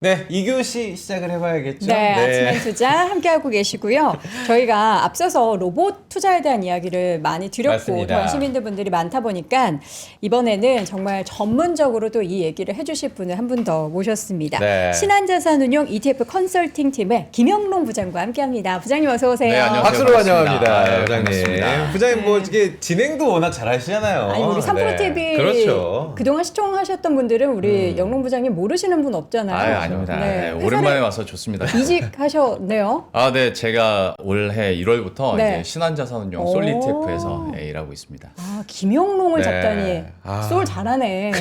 네, 2교시 시작을 해봐야겠죠? 네, 아침엔 투자 함께하고 계시고요. 저희가 앞서서 로봇 투자에 대한 이야기를 많이 드렸고 맞습니다. 더 시민들분들이 많다 보니까 이번에는 정말 전문적으로 또 이 얘기를 해주실 분을 한 분 더 모셨습니다. 네. 신한자산운용 ETF 컨설팅 팀의 김영롱 부장과 함께합니다. 부장님 어서 오세요. 네, 안녕하세요. 박수로 반갑습니다. 환영합니다, 네, 부장님. 반갑습니다. 부장님 뭐 이게 진행도 워낙 잘하시잖아요. 아니 우리 3프로 TV 그렇죠. 그동안 시청하셨던 분들은 우리 영롱 부장님 모르시는 분 없잖아요. 아닙니다. 네, 네, 오랜만에 와서 좋습니다. 이직하셨네요. 아, 네, 제가 올해 1월부터 네. 이제 신한자산운용 오. 솔리TF에서 일하고 있습니다. 아, 김영롱을 네. 잡다니 아. 소울 잘하네.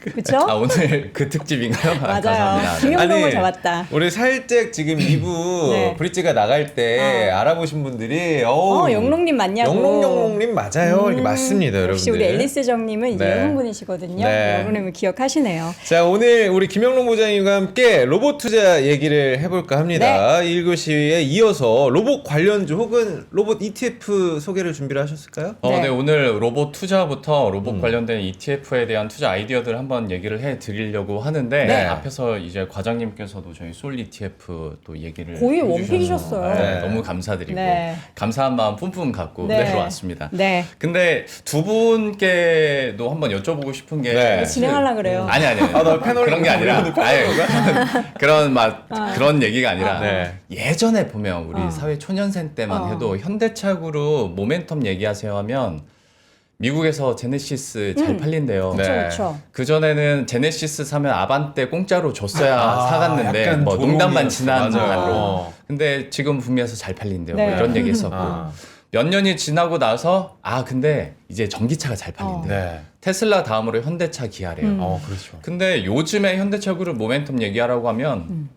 그렇죠? 아, 오늘 그 특집인가요? 아, 맞아요. 감사합니다. 네. 김영롱을 아니, 잡았다. 우리 살짝 지금 2부 네. 브릿지가 나갈 때 알아보신 분들이 영롱님 맞냐고. 영롱님 맞아요. 이렇게 맞습니다, 여러분들. 역시 우리 앨리스 정님은 이제 네. 여성분이시거든요. 네. 영롱님을 기억하시네요. 자, 오늘 우리 김영롱 부장님과 함께 로봇 투자 얘기를 해볼까 합니다. 1교시에 이어서 로봇 관련주 혹은 로봇 ETF 소개를 준비를 하셨을까요? 네. 네, 오늘 로봇 투자부터 로봇 관련된 ETF에 대한 투자 아이디어들 한번 얘기를 해드리려고 하는데 네. 앞에서 이제 과장님께서도 저희 솔 ETF 또 얘기를 거의 해주셔서 원픽이셨어요. 네, 네. 너무 감사드리고 네. 감사한 마음 뿜뿜 갖고 네. 들어왔습니다. 네. 근데 두 분께도 한번 여쭤보고 싶은 게 네. 진행하려고 그래요. 아니 나 패널 그런 게 아니라 그런 그런 얘기가 아니라 네. 예전에 보면 우리 사회 초년생 때만 해도 현대차그룹 모멘텀 얘기하세요 하면 미국에서 제네시스 잘 팔린대요. 네. 그렇죠. 그 전에는 제네시스 사면 아반떼 공짜로 줬어야 사갔는데 약간 뭐 농담만 지난 맞아요. 말로. 근데 지금 북미에서 잘 팔린대요. 네. 뭐 이런 얘기 했었고 아. 몇 년이 지나고 나서 근데 이제 전기차가 잘 팔린대요. 네. 테슬라 다음으로 현대차 기아래요. 그렇죠. 근데 요즘에 현대차그룹 모멘텀 얘기하라고 하면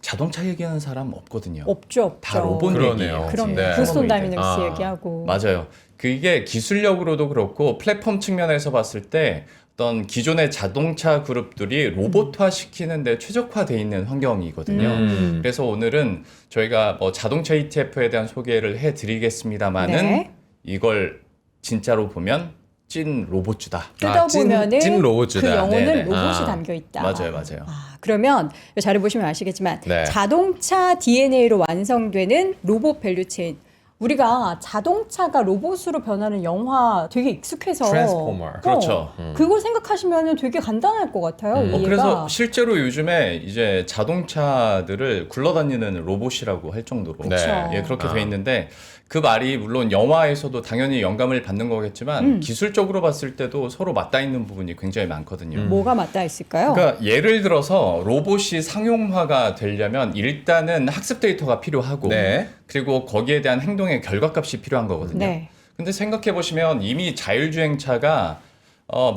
자동차 얘기하는 사람 없거든요. 없죠, 없죠. 다 로봇 그러네요. 얘기예요. 그럼 네. 보스턴 다이내믹스 아. 얘기하고. 맞아요. 그게 기술력으로도 그렇고 플랫폼 측면에서 봤을 때 어떤 기존의 자동차 그룹들이 로봇화 시키는데 최적화돼 있는 환경이거든요. 그래서 오늘은 저희가 뭐 자동차 ETF에 대한 소개를 해드리겠습니다만은 네. 이걸 진짜로 보면 찐 로봇주다. 뜯어보면은 찐 로봇주다. 그 영혼은 네네. 로봇이 담겨 있다. 맞아요, 맞아요. 그러면 자료 보시면 아시겠지만 네. 자동차 DNA로 완성되는 로봇 밸류체인. 우리가 자동차가 로봇으로 변하는 영화 되게 익숙해서 트랜스포머. 그렇죠. 그걸 생각하시면 되게 간단할 것 같아요. 이해가. 그래서 실제로 요즘에 이제 자동차들을 굴러다니는 로봇이라고 할 정도로 네. 예, 그렇게 돼 있는데 그 말이 물론 영화에서도 당연히 영감을 받는 거겠지만 기술적으로 봤을 때도 서로 맞닿아 있는 부분이 굉장히 많거든요. 뭐가 맞닿아 있을까요? 그러니까 예를 들어서 로봇이 상용화가 되려면 일단은 학습 데이터가 필요하고 네. 그리고 거기에 대한 행동의 결과값이 필요한 거거든요. 네. 근데 생각해 보시면 이미 자율주행차가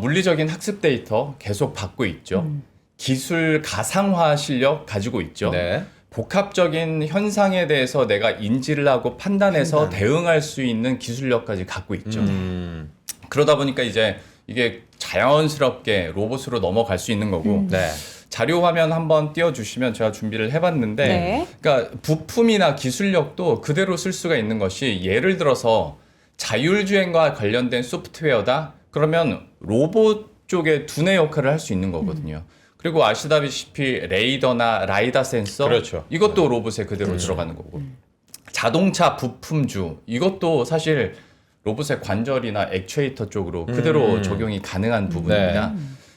물리적인 학습 데이터 계속 받고 있죠. 기술 가상화 실력 가지고 있죠. 네. 복합적인 현상에 대해서 내가 인지를 하고 판단해서 대응할 수 있는 기술력까지 갖고 있죠. 그러다 보니까 이제 이게 자연스럽게 로봇으로 넘어갈 수 있는 거고 네. 자료 화면 한번 띄워주시면 제가 준비를 해봤는데 네. 그러니까 부품이나 기술력도 그대로 쓸 수가 있는 것이 예를 들어서 자율주행과 관련된 소프트웨어다? 그러면 로봇 쪽에 두뇌 역할을 할 수 있는 거거든요. 그리고 아시다시피 레이더나 라이다 센서 그렇죠. 이것도 로봇에 그대로 들어가는 거고 자동차 부품주 이것도 사실 로봇의 관절이나 액추에이터 쪽으로 그대로 적용이 가능한 부분입니다.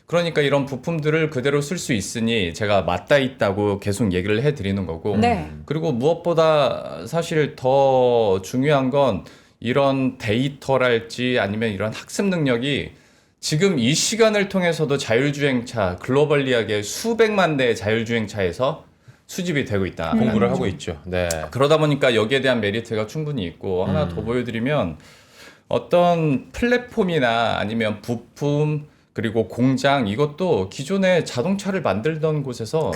그러니까 이런 부품들을 그대로 쓸 수 있으니 제가 맞닿아 있다고 계속 얘기를 해드리는 거고 네. 그리고 무엇보다 사실 더 중요한 건 이런 데이터랄지 아니면 이런 학습 능력이 지금 이 시간을 통해서도 자율주행차 글로벌리하게 수백만 대의 자율주행차에서 수집이 되고 있다. 공부를 하고 있죠. 네. 그러다 보니까 여기에 대한 메리트가 충분히 있고 하나 더 보여드리면 어떤 플랫폼이나 아니면 부품 그리고 공장 이것도 기존에 자동차를 만들던 곳에서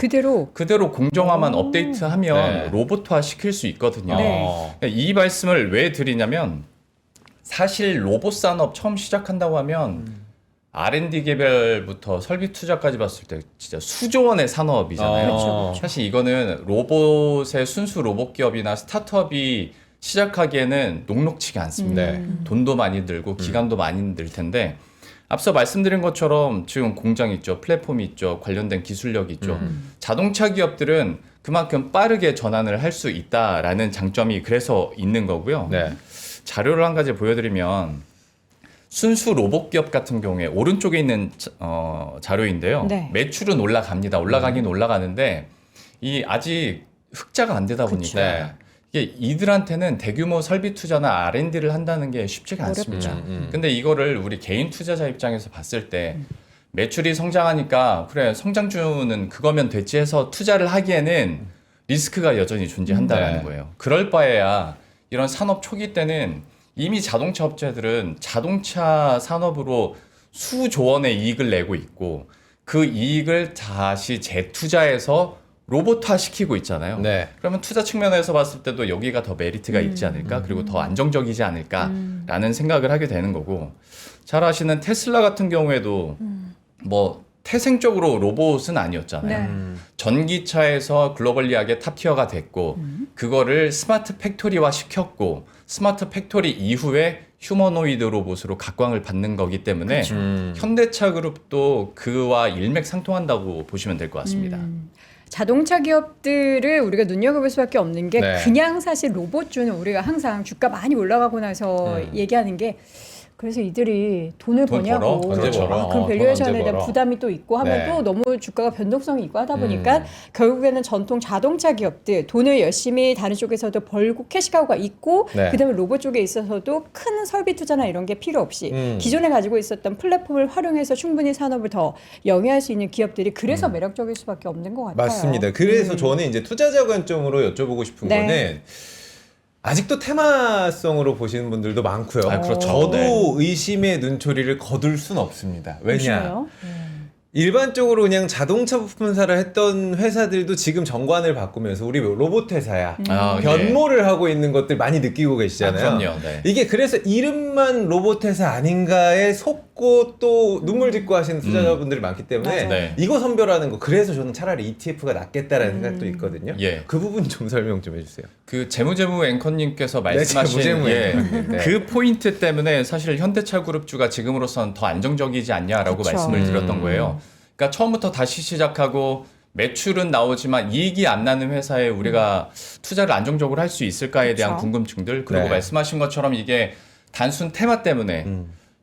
그대로 공정화만 업데이트하면 네. 로봇화 시킬 수 있거든요. 네. 이 말씀을 왜 드리냐면 사실 로봇 산업 처음 시작한다고 하면 R&D 개발부터 설비 투자까지 봤을 때 진짜 수조 원의 산업이잖아요. 그렇죠. 사실 이거는 로봇의 순수 로봇 기업이나 스타트업이 시작하기에는 녹록치가 않습니다. 네. 돈도 많이 들고 기간도 많이 들 텐데 앞서 말씀드린 것처럼 지금 공장 있죠, 플랫폼이 있죠, 관련된 기술력이 있죠. 자동차 기업들은 그만큼 빠르게 전환을 할 수 있다라는 장점이 그래서 있는 거고요. 네. 자료를 한 가지 보여드리면 순수 로봇 기업 같은 경우에 오른쪽에 있는 자료인데요. 네. 매출은 올라갑니다. 올라가긴 올라가는데 이 아직 흑자가 안 되다 보니까 네. 이게 이들한테는 대규모 설비 투자나 R&D를 한다는 게 쉽지가 않습니다. 근데 이거를 우리 개인 투자자 입장에서 봤을 때 매출이 성장하니까 그래 성장주는 그거면 됐지 해서 투자를 하기에는 리스크가 여전히 존재한다는 네. 거예요. 그럴 바에야 이런 산업 초기 때는 이미 자동차 업체들은 자동차 산업으로 수조 원의 이익을 내고 있고 그 이익을 다시 재투자해서 로봇화 시키고 있잖아요. 네. 그러면 투자 측면에서 봤을 때도 여기가 더 메리트가 있지 않을까? 그리고 더 안정적이지 않을까라는 생각을 하게 되는 거고 잘 아시는 테슬라 같은 경우에도 뭐 태생적으로 로봇은 아니었잖아요. 네. 전기차에서 글로벌리하게 탑티어가 됐고 그거를 스마트 팩토리화 시켰고 스마트 팩토리 이후에 휴머노이드 로봇으로 각광을 받는 거기 때문에 현대차 그룹도 그와 일맥상통한다고 보시면 될 것 같습니다. 자동차 기업들을 우리가 눈여겨볼 수밖에 없는 게 네. 그냥 사실 로봇주는 우리가 항상 주가 많이 올라가고 나서 얘기하는 게 그래서 이들이 돈을 돈 버냐고 벌어? 언제 벌어? 그럼 돈 밸류에이션에 언제 대한 벌어? 부담이 또 있고 하면 네. 또 너무 주가가 변동성이 있고 하다 보니까 결국에는 전통 자동차 기업들 돈을 열심히 다른 쪽에서도 벌고 캐시카우가 있고 네. 그다음에 로봇 쪽에 있어서도 큰 설비 투자나 이런 게 필요 없이 기존에 가지고 있었던 플랫폼을 활용해서 충분히 산업을 더 영위할 수 있는 기업들이 그래서 매력적일 수밖에 없는 것 같아요. 맞습니다. 그래서 저는 이제 투자자 관점으로 여쭤보고 싶은 네. 거는 아직도 테마성으로 보시는 분들도 많고요. 아, 그렇죠. 저도 네. 의심의 눈초리를 거둘 순 없습니다. 왜냐? 보시나요? 일반적으로 그냥 자동차 부품사를 했던 회사들도 지금 정관을 바꾸면서 우리 로봇 회사야 아, 예. 변모를 하고 있는 것들 많이 느끼고 계시잖아요. 아, 그럼요. 네. 이게 그래서 이름만 로봇 회사 아닌가에 속고 또 눈물 짓고 하시는 투자자분들이 많기 때문에 맞아요. 네. 이거 선별하는 거 그래서 저는 차라리 ETF가 낫겠다라는 생각도 있거든요. 예. 그 부분 좀 설명 좀 해주세요. 그 재무재무 앵커님께서 말씀하신 재무재무 예, 앵커님. 네. 그 포인트 때문에 사실 현대차 그룹주가 지금으로선 더 안정적이지 않냐라고 그쵸. 말씀을 드렸던 거예요. 그러니까 처음부터 다시 시작하고 매출은 나오지만 이익이 안 나는 회사에 우리가 투자를 안정적으로 할 수 있을까에 대한 그쵸. 궁금증들 그리고 네. 말씀하신 것처럼 이게 단순 테마 때문에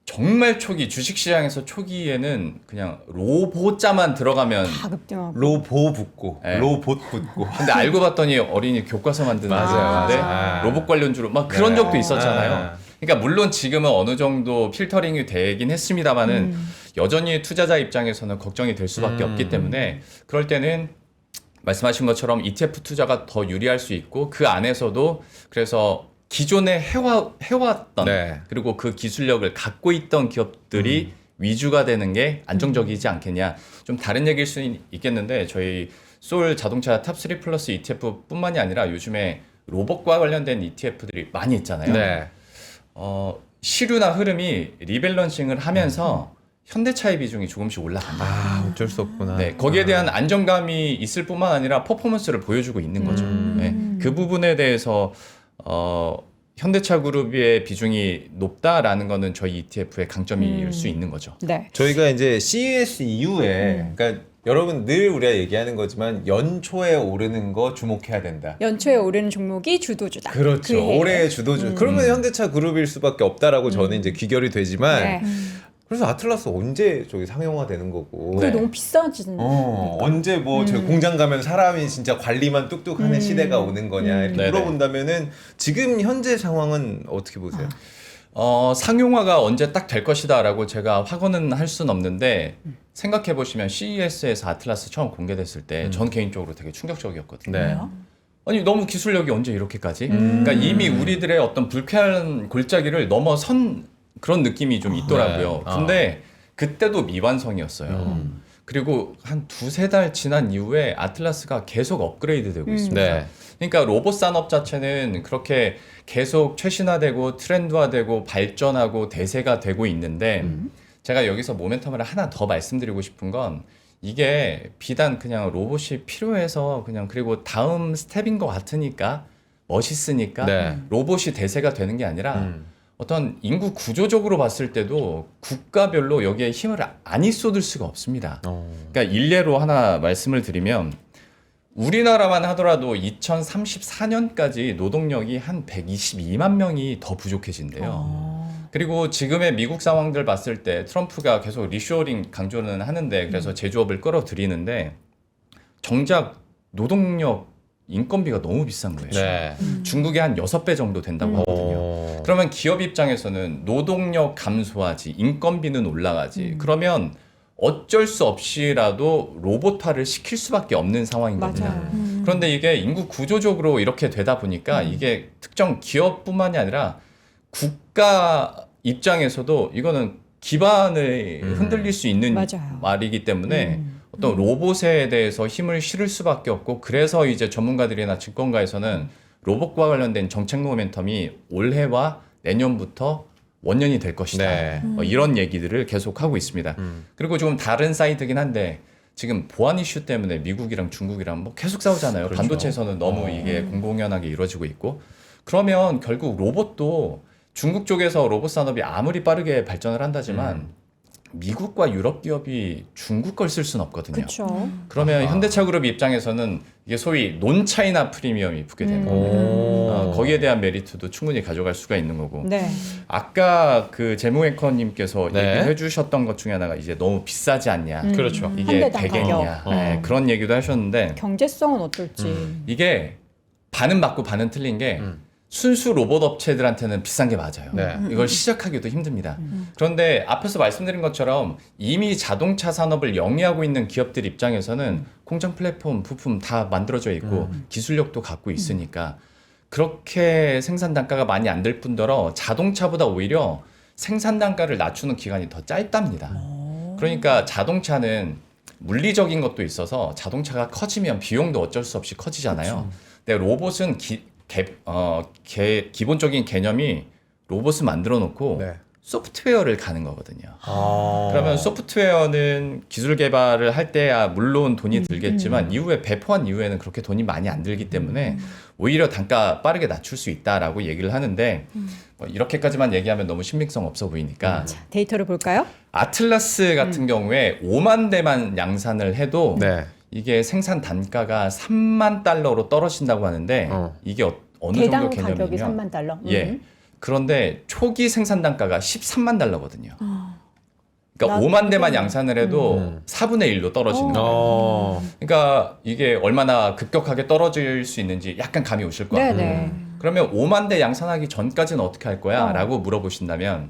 정말 초기 주식시장에서 초기에는 그냥 로보자만 들어가면 다 급등하고. 로보 붙고 네. 로봇 붙고 근데 알고 봤더니 어린이 교과서 만드는 맞아요, 회사인데 맞아요. 로봇 관련주로 막 그런 네. 적도 있었잖아요. 아. 그러니까 물론 지금은 어느 정도 필터링이 되긴 했습니다만은 여전히 투자자 입장에서는 걱정이 될 수밖에 없기 때문에 그럴 때는 말씀하신 것처럼 ETF 투자가 더 유리할 수 있고 그 안에서도 그래서 기존에 해왔던 네. 그리고 그 기술력을 갖고 있던 기업들이 위주가 되는 게 안정적이지 않겠냐. 좀 다른 얘기일 수 있겠는데 저희 소울 자동차 탑3 플러스 ETF 뿐만이 아니라 요즘에 로봇과 관련된 ETF들이 많이 있잖아요. 네. 시류나 흐름이 리밸런싱을 하면서 현대차의 비중이 조금씩 올라간다. 아 어쩔 수 없구나. 네, 거기에 대한 안정감이 있을 뿐만 아니라 퍼포먼스를 보여주고 있는 거죠. 네, 그 부분에 대해서 현대차 그룹의 비중이 높다라는 거는 저희 ETF의 강점일 수 있는 거죠. 네. 저희가 이제 CES 이후에 그러니까 여러분 늘 우리가 얘기하는 거지만 연초에 오르는 거 주목해야 된다. 연초에 오르는 종목이 주도주다. 그렇죠. 그 해에. 올해의 주도주. 그러면 현대차 그룹일 수밖에 없다라고 저는 이제 귀결이 되지만 네. 그래서 아틀라스 언제 저기 상용화되는 거고. 그게 너무 비싸지는. 언제 뭐 저기 공장 가면 사람이 진짜 관리만 뚝뚝하는 시대가 오는 거냐 이렇게 네네. 물어본다면은 지금 현재 상황은 어떻게 보세요? 상용화가 언제 딱 될 것이다라고 제가 확언은 할 수는 없는데 생각해 보시면 CES에서 아틀라스 처음 공개됐을 때 전 개인적으로 되게 충격적이었거든요. 네. 아니 너무 기술력이 언제 이렇게까지? 그러니까 이미 우리들의 어떤 불쾌한 골짜기를 넘어선 그런 느낌이 좀 있더라고요. 네. 근데 그때도 미완성이었어요. 그리고 한 두세 달 지난 이후에 아틀라스가 계속 업그레이드 되고 있습니다. 네. 그러니까 로봇 산업 자체는 그렇게 계속 최신화되고 트렌드화되고 발전하고 대세가 되고 있는데 제가 여기서 모멘텀을 하나 더 말씀드리고 싶은 건 이게 비단 그냥 로봇이 필요해서 그냥 그리고 다음 스텝인 것 같으니까 멋있으니까 네. 로봇이 대세가 되는 게 아니라 어떤 인구 구조적으로 봤을 때도 국가별로 여기에 힘을 많이 쏟을 수가 없습니다. 그러니까 일례로 하나 말씀을 드리면 우리나라만 하더라도 2034년까지 노동력이 한 122만 명이 더 부족해진대요. 그리고 지금의 미국 상황들 봤을 때 트럼프가 계속 리쇼어링 강조는 하는데 그래서 제조업을 끌어들이는데 정작 노동력 인건비가 너무 비싼 거예요. 네. 중국의 한 6배 정도 된다고 하거든요. 그러면 기업 입장에서는 노동력 감소하지, 인건비는 올라가지. 그러면 어쩔 수 없이라도 로봇화를 시킬 수밖에 없는 상황인 겁니다. 맞아요. 그런데 이게 인구 구조적으로 이렇게 되다 보니까 이게 특정 기업뿐만이 아니라 국가 입장에서도 이거는 기반을 흔들릴 수 있는 맞아요. 말이기 때문에 어떤 로봇에 대해서 힘을 실을 수밖에 없고 그래서 이제 전문가들이나 증권가에서는 로봇과 관련된 정책 모멘텀이 올해와 내년부터 원년이 될 것이다. 네. 이런 얘기들을 계속 하고 있습니다. 그리고 좀 다른 사이드긴 한데 지금 보안 이슈 때문에 미국이랑 중국이랑 뭐 계속 싸우잖아요. 그렇죠. 반도체에서는 너무 이게 공공연하게 이루어지고 있고 그러면 결국 로봇도 중국 쪽에서 로봇 산업이 아무리 빠르게 발전을 한다지만 미국과 유럽 기업이 중국 걸 쓸 수는 없거든요. 그렇죠. 그러면 현대차그룹 입장에서는 이게 소위 논차이나 프리미엄이 붙게 되는 겁니다. 거기에 대한 메리트도 충분히 가져갈 수가 있는 거고. 네. 아까 그 재무 앵커님께서 네. 얘기해 주셨던 것 중에 하나가 이제 너무 비싸지 않냐. 그렇죠. 한 이게 대당 배경이냐. 가격. 네, 그런 얘기도 하셨는데 경제성은 어떨지. 이게 반은 맞고 반은 틀린 게 순수 로봇 업체들한테는 비싼 게 맞아요. 네. 이걸 시작하기도 힘듭니다. 그런데 앞에서 말씀드린 것처럼 이미 자동차 산업을 영위하고 있는 기업들 입장에서는 공장 플랫폼, 부품 다 만들어져 있고 기술력도 갖고 있으니까 그렇게 생산 단가가 많이 안 들 뿐더러 자동차보다 오히려 생산 단가를 낮추는 기간이 더 짧답니다. 그러니까 자동차는 물리적인 것도 있어서 자동차가 커지면 비용도 어쩔 수 없이 커지잖아요. 근데 로봇은 기본적인 개념이 로봇을 만들어 놓고 네. 소프트웨어를 가는 거거든요. 아. 그러면 소프트웨어는 기술 개발을 할 때야 물론 돈이 들겠지만 이후에 배포한 이후에는 그렇게 돈이 많이 안 들기 때문에 오히려 단가 빠르게 낮출 수 있다라고 얘기를 하는데 뭐 이렇게까지만 얘기하면 너무 신빙성 없어 보이니까 데이터를 볼까요? 아틀라스 같은 경우에 5만 대만 양산을 해도 네. 이게 생산 단가가 3만 달러로 떨어진다고 하는데 이게 어느 대당 정도 가격이 개념이냐면 3만 달러. 예. 그런데 초기 생산 단가가 13만 달러거든요. 그러니까 나도 5만 대만 양산을 해도 4분의 1로 떨어지는 거예요. 그러니까 이게 얼마나 급격하게 떨어질 수 있는지 약간 감이 오실 거예요. 네네. 그러면 5만 대 양산하기 전까지는 어떻게 할 거야? 라고 물어보신다면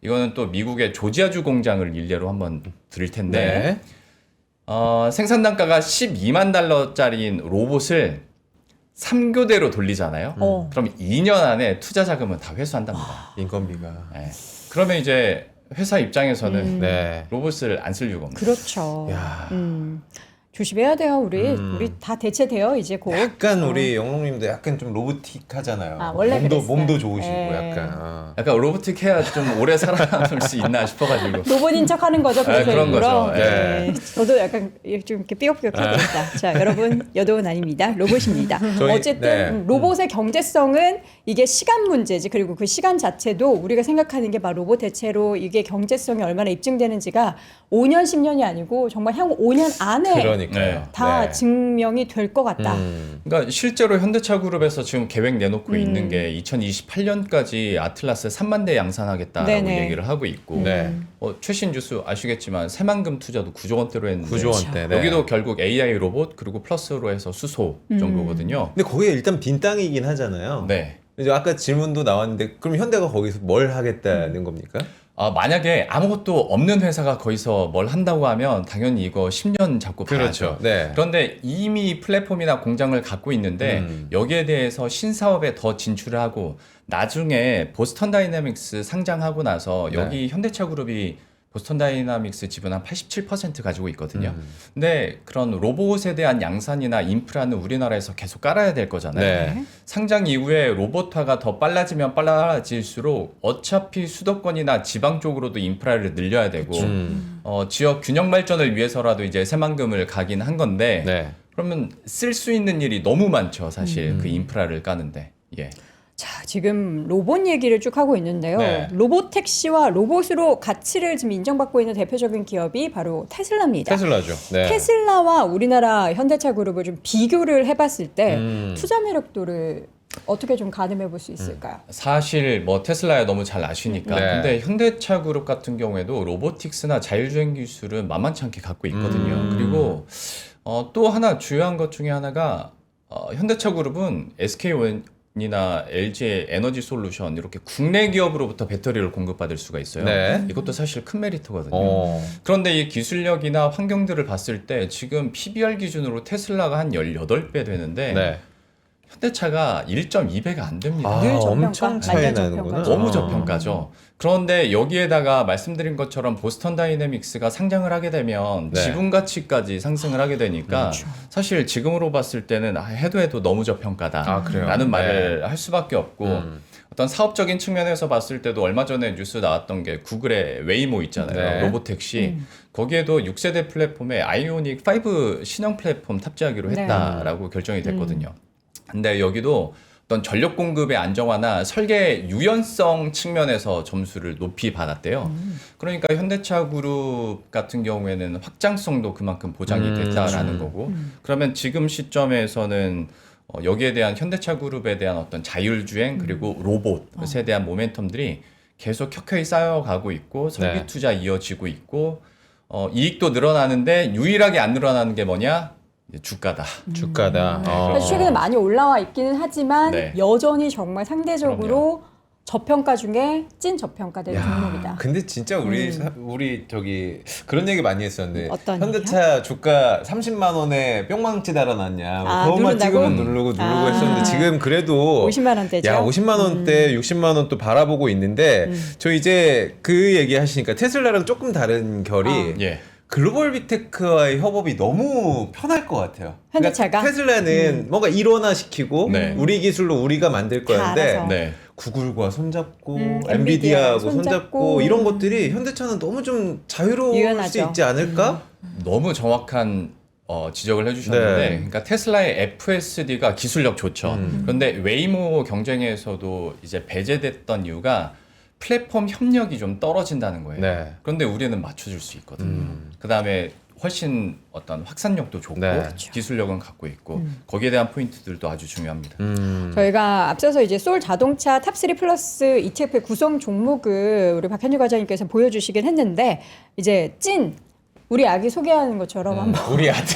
이거는 또 미국의 조지아주 공장을 일례로 한번 드릴 텐데 네. 생산 단가가 12만 달러짜리인 로봇을 3교대로 돌리잖아요. 그럼 2년 안에 투자 자금은 다 회수한답니다. 인건비가. 네. 그러면 이제 회사 입장에서는 네. 로봇을 안 쓸 이유가 없는 그렇죠. 야. 조심해야 돼요. 우리 다 대체돼요. 이제 곧. 약간 우리 영롱님도 약간 좀 로보틱하잖아요. 아, 원래 그랬어요. 몸도 좋으시고 예. 약간. 약간 로보틱 해야 좀 오래 살아남을 수 있나 싶어가지고. 로봇인 척하는 거죠. 그래서 그런 일부러. 거죠. 네. 저도 약간 좀 이렇게 삐걱삐걱해야 되겠다. 자, 여러분 여도은 아닙니다. 로봇입니다. 저희- 어쨌든 네. 로봇의 경제성은 이게 시간 문제지. 그리고 그 시간 자체도 우리가 생각하는 게 막 로봇 대체로 이게 경제성이 얼마나 입증되는지가 5년, 10년이 아니고 정말 향후 5년 안에 그러니까요. 다 네. 증명이 될 것 같다. 그러니까 실제로 현대차그룹에서 지금 계획 내놓고 있는 게 2028년까지 아틀라스 3만 대 양산하겠다라고 네네. 얘기를 하고 있고 네. 최신 뉴스 아시겠지만 새만금 투자도 9조 원대로 했는데 9조 원대. 네. 여기도 결국 AI 로봇 그리고 플러스로 해서 수소 정도거든요. 근데 거기에 일단 빈 땅이긴 하잖아요. 네. 이제 아까 질문도 나왔는데 그럼 현대가 거기서 뭘 하겠다는 겁니까? 만약에 아무것도 없는 회사가 거기서 뭘 한다고 하면 당연히 이거 10년 잡고 봐야죠. 네. 그런데 이미 플랫폼이나 공장을 갖고 있는데 여기에 대해서 신사업에 더 진출을 하고 나중에 보스턴 다이내믹스 상장하고 나서 여기 현대차그룹이 보스턴 다이나믹스 지분 한 87% 가지고 있거든요. 근데 그런 로봇에 대한 양산이나 인프라는 우리나라에서 계속 깔아야 될 거잖아요. 네. 상장 이후에 로봇화가 더 빨라지면 빨라질수록 어차피 수도권이나 지방 쪽으로도 인프라를 늘려야 되고 지역 균형 발전을 위해서라도 이제 새만금을 가긴 한 건데 네. 그러면 쓸 수 있는 일이 너무 많죠, 사실 그 인프라를 까는데. 예. 자, 지금 로봇 얘기를 쭉 하고 있는데요. 네. 로봇 택시와 로봇으로 가치를 지금 인정받고 있는 대표적인 기업이 바로 테슬라입니다. 테슬라죠. 네. 테슬라와 우리나라 현대차 그룹을 좀 비교를 해봤을 때 음. 투자 매력도를 어떻게 좀 가늠해 볼 수 있을까요? 사실 뭐 테슬라야 너무 잘 아시니까. 네. 근데 현대차 그룹 같은 경우에도 로보틱스나 자율주행 기술은 만만치 않게 갖고 있거든요. 그리고 또 하나 중요한 것 중에 하나가 현대차 그룹은 SK온이나 LG의 에너지 솔루션 이렇게 국내 기업으로부터 배터리를 공급받을 수가 있어요. 네. 이것도 사실 큰 메리트거든요. 그런데 이 기술력이나 환경들을 봤을 때 지금 PBR 기준으로 테슬라가 한 18배 되는데 네. 현대차가 1.2배가 안 됩니다. 아, 늘 저평가, 엄청 차이 완전 나는구나. 저평가죠. 너무 저평가죠. 그런데 여기에다가 말씀드린 것처럼 보스턴 다이내믹스가 상장을 하게 되면 네. 지분 가치까지 상승을 하게 되니까 사실 지금으로 봤을 때는 해도 너무 저평가다 그래요? 라는 네. 말을 할 수밖에 없고 어떤 사업적인 측면에서 봤을 때도 얼마 전에 뉴스 나왔던 게 구글의 웨이모 있잖아요. 네. 로보택시. 거기에도 6세대 플랫폼에 아이오닉 5 신형 플랫폼 탑재하기로 네. 했다라고 결정이 됐거든요. 근데 여기도 어떤 전력 공급의 안정화나 설계 유연성 측면에서 점수를 높이 받았대요. 그러니까 현대차 그룹 같은 경우에는 확장성도 그만큼 보장이 됐다라는 거고. 그러면 지금 시점에서는 여기에 대한 현대차 그룹에 대한 어떤 자율주행 그리고 로봇에 대한 모멘텀들이 계속 켜켜이 쌓여가고 있고 설비 네. 투자 이어지고 있고 이익도 늘어나는데 유일하게 안 늘어나는 게 뭐냐? 이제 주가다. 주가다. 사실 최근에 많이 올라와 있기는 하지만 네. 여전히 정말 상대적으로 저평가 중에 찐 저평가된 종목이다. 근데 진짜 우리 저기 그런 얘기 많이 했었는데 어떤 현대차 주가 30만 원에 뿅망치 달아났냐 뭐 아, 그것만 누른다고? 찍으면 누르고 했었는데 지금 그래도 50만 원대죠. 야 50만 원대 60만 원 또 바라보고 있는데 저 이제 그 얘기 하시니까 테슬라랑 조금 다른 결이 예. 글로벌 빅테크와의 협업이 너무 편할 것 같아요. 현대차가? 그러니까 테슬라는 뭔가 일원화시키고 네. 우리 기술로 우리가 만들 거였는데 알아서. 네. 구글과 손잡고 엔비디아하고 엔비디아하고 손잡고 손잡고. 이런 것들이 현대차는 너무 좀 자유로울 유연하죠. 수 있지 않을까? 너무 정확한 지적을 해주셨는데, 네. 그러니까 테슬라의 FSD가 기술력 좋죠. 그런데 웨이모 경쟁에서도 이제 배제됐던 이유가 플랫폼 협력이 좀 떨어진다는 거예요. 네. 그런데 우리는 맞춰줄 수 있거든요. 그 다음에 훨씬 어떤 확산력도 좋고 네. 그렇죠. 기술력은 갖고 있고 거기에 대한 포인트들도 아주 중요합니다. 저희가 앞서서 이제 소울 자동차 탑3 플러스 ETF의 구성 종목을 우리 박현주 과장님께서 보여주시긴 했는데 이제 찐 우리 아기 소개하는 것처럼 한번 우리 아들.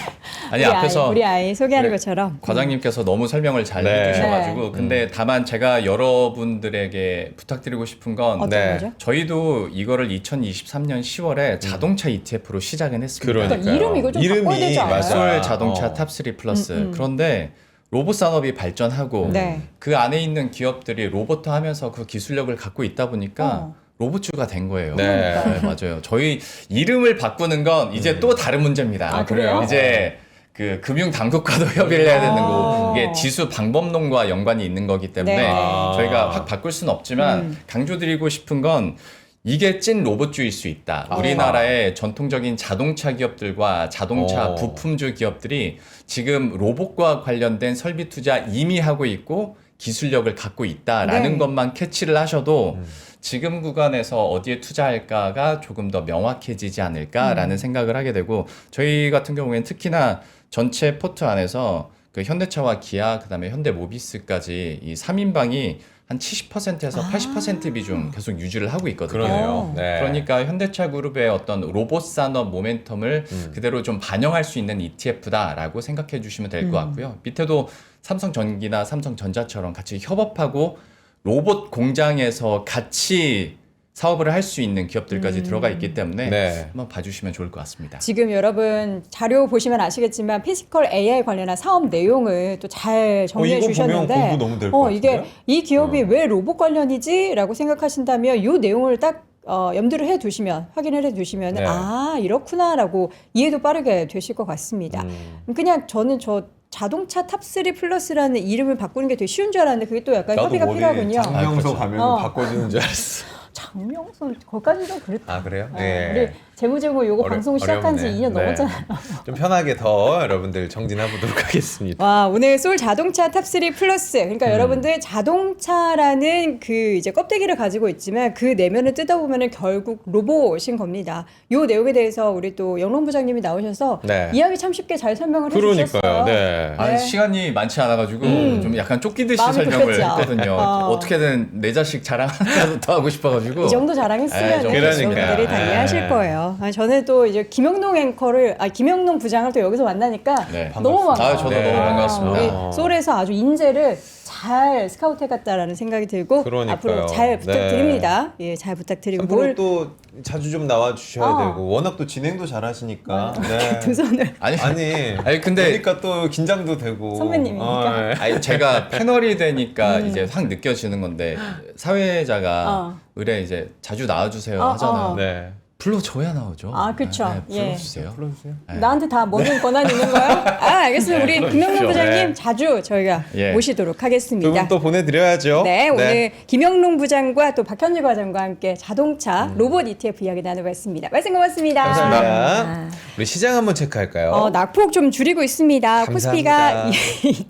아니 앞에서 우리 아이 소개하는 우리 것처럼 과장님께서 너무 설명을 잘 네. 해주셔가지고 근데 다만 제가 여러분들에게 부탁드리고 싶은 건 어떤 네. 거죠? 저희도 이거를 2023년 10월에 자동차 ETF로 시작은 했습니다. 그러니까요. 이름 이거 좀 이름이 바꿔야 되지 않아요? 맞아. 소울 자동차 어. 탑3 플러스. 그런데 로봇 산업이 발전하고 네. 그 안에 있는 기업들이 로봇화하면서 그 기술력을 갖고 있다 보니까 로봇주가 된 거예요. 네. 네, 맞아요. 저희 이름을 바꾸는 건 이제 또 다른 문제입니다. 아, 그래요? 이제 그 금융 당국과도 협의를 해야 되는 거고 이게 지수 방법론과 연관이 있는 거기 때문에 네. 저희가 확 바꿀 수는 없지만 강조드리고 싶은 건 이게 찐 로봇주의일 수 있다. 우리나라의 전통적인 자동차 기업들과 자동차 부품주 기업들이 지금 로봇과 관련된 설비 투자 이미 하고 있고 기술력을 갖고 있다라는 네. 것만 캐치를 하셔도 지금 구간에서 어디에 투자할까가 조금 더 명확해지지 않을까라는 생각을 하게 되고 저희 같은 경우에는 특히나 전체 포트 안에서 그 현대차와 기아 그다음에 현대모비스까지 이 3인방이 한 70%에서 80% 비중 계속 유지를 하고 있거든요. 그러네요. 네. 그러니까 현대차 그룹의 어떤 로봇 산업 모멘텀을 그대로 좀 반영할 수 있는 ETF다라고 생각해 주시면 될 것 같고요. 밑에도 삼성전기나 삼성전자처럼 같이 협업하고 로봇 공장에서 같이 사업을 할 수 있는 기업들까지 들어가 있기 때문에 네. 한번 봐주시면 좋을 것 같습니다. 지금 여러분 자료 보시면 아시겠지만 피지컬 AI 관련한 사업 내용을 또 잘 정리해 이거 주셨는데 보면 공부 너무 될것 이게 같은데요? 이 기업이 왜 로봇 관련이지라고 생각하신다면 이 내용을 딱 염두를 해 두시면 확인을 해 두시면 네. 아 이렇구나라고 이해도 빠르게 되실 것 같습니다. 그냥 저는 저 자동차 탑3 플러스라는 이름을 바꾸는 게 되게 쉬운 줄 알았는데 그게 또 약간 협의가 필요하군요. 장명소 그렇죠. 가면 바꿔주는 줄 알았어. 장명선 거기까지 좀 그렇다. 아 그래요? 우리 네. 재무제목 요거 방송 시작한 지 어렵네. 2년 넘었잖아요. 좀 편하게 더 여러분들 정진해보도록 하겠습니다. 와, 오늘 소울 자동차 탑3 플러스. 그러니까 여러분들 자동차라는 그 이제 껍데기를 가지고 있지만 그 내면을 뜯어보면은 결국 로봇인 겁니다. 요 내용에 대해서 우리 또 영롱 부장님이 나오셔서 네. 이야기 참 쉽게 잘 설명을 해주셨어요. 그러니까요. 네. 아, 네. 시간이 많지 않아가지고 좀 약간 쫓기듯이 마음이 설명을 급했죠. 했거든요. 어. 떻게든 내 자식 자랑 하나라도 더 하고 싶어가지고 이 정도 자랑했으면 네, 여러분들이 다 그러니까요. 이해하실 네. 거예요. 저는 또 이제 김영롱 앵커를, 김영롱 부장을 또 여기서 만나니까 네. 너무 반갑습니다. 반가워요. 저도 네. 너무 반갑습니다. 우리 소울에서 아주 인재를 잘 스카우트해갔다라는 생각이 들고 그러니까요. 앞으로 잘 부탁드립니다. 예, 잘 부탁드리고 앞으로 또 자주 좀 나와 주셔야 어. 되고 워낙 또 진행도 잘하시니까. 네. 두 손을 아니, 아니 근데 그러니까 또 긴장도 되고. 선배님이니까. 네. 아니, 제가 패널이 되니까 이제 확 느껴지는 건데 사회자가 의뢰 이제 자주 나와주세요 하잖아요. 네. 불러줘야 나오죠. 아, 그쵸. 네, 예. 불러주세요. 불러주세요. 나한테 다 모든 권한이 있는 거예요? 알겠습니다. 우리 김영롱 부장님 네. 자주 저희가 예. 모시도록 두 하겠습니다. 분 또 보내드려야죠. 네, 오늘 김영롱 부장과 또 박현주 과장과 함께 자동차 로봇 ETF 이야기 나눠봤습니다. 말씀 고맙습니다. 감사합니다. 우리 시장 한번 체크할까요? 낙폭 좀 줄이고 있습니다. 감사합니다. 코스피가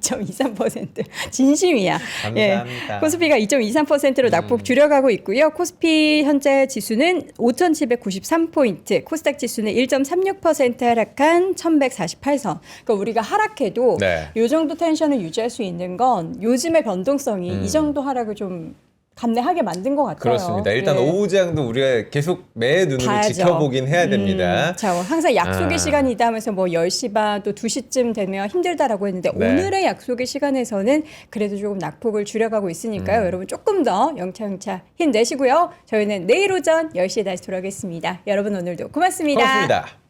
2.23% 진심이야. 감사합니다. 코스피가 2.23%로 낙폭 줄여가고 있고요. 코스피 현재 지수는 5,793포인트, 코스닥 지수는 1.36% 하락한 1,148선. 그러니까 우리가 하락해도 네. 이 정도 텐션을 유지할 수 있는 건 요즘의 변동성이 이 정도 하락을 좀 감내하게 만든 것 같아요. 그렇습니다. 일단 예. 오후장도 우리가 계속 매 눈으로 봐야죠. 지켜보긴 해야 됩니다. 자, 항상 약속의 아. 시간이다 하면서 뭐 10시 반 또 2시쯤 되면 힘들다라고 했는데 네. 오늘의 약속의 시간에서는 그래도 조금 낙폭을 줄여가고 있으니까요. 여러분 조금 더 영차영차 힘내시고요. 저희는 내일 오전 10시에 다시 돌아오겠습니다. 여러분 오늘도 고맙습니다. 고맙습니다.